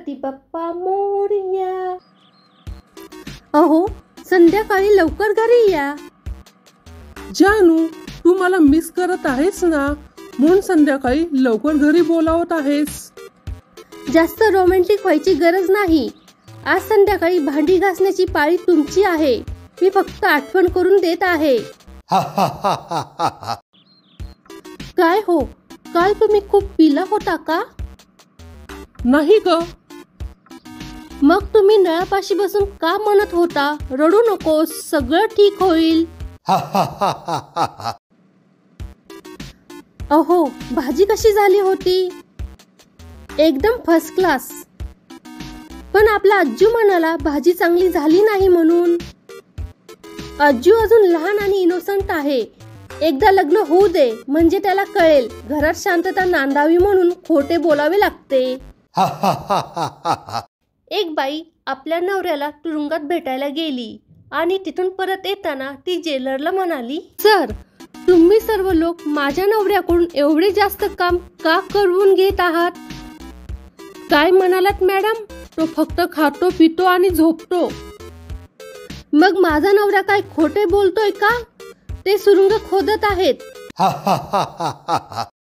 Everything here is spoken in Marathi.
गणपती बाप्पा मोरया. अहो, संध्याकाळी लवकर घरी या. जानू, तू मला मिस करत आहेस ना, म्हणून संध्याकाळी लवकर घरी बोलावत आहेस. जास्त रोमॅन्टिक व्हायची गरज नाही. आज संध्याकाळी भांडी घासण्याची पाळी तुमची आहे. मी फक्त आठवण करून देत आहे. काय हो, काल तुम्ही खूप पिला होता का? नाही ग. मग तुम्ही नळापाशी बसून का म्हणत होता, रडू नकोस, सगळं ठीक होईल? अहो, भाजी कशी झाली होती? एकदम फर्स्ट क्लास. पण आपला अज्जू म्हणाला भाजी चांगली झाली नाही म्हणून. अज्जू अजून लहान आणि इनोसंट आहे. एकदा लग्न होऊ दे, म्हणजे त्याला कळेल घरात शांतता नांदावी म्हणून खोटे बोलावे लागते. एक बाई आपल्या नवऱ्याला तुरुंगात भेटायला गेली आणि तिथून परत येताना ती जेलरला म्हणाली, सर, तुम्ही सर्व लोक माझ्या नवऱ्याकडून एवढे जास्त काम का करवून घेत आहात? काय म्हणालात मॅडम? तो फक्त खातो, पितो आणि झोपतो. मग माझा नवरा काय खोटे बोलतोय का? ते सुरुंग खोदत आहेत.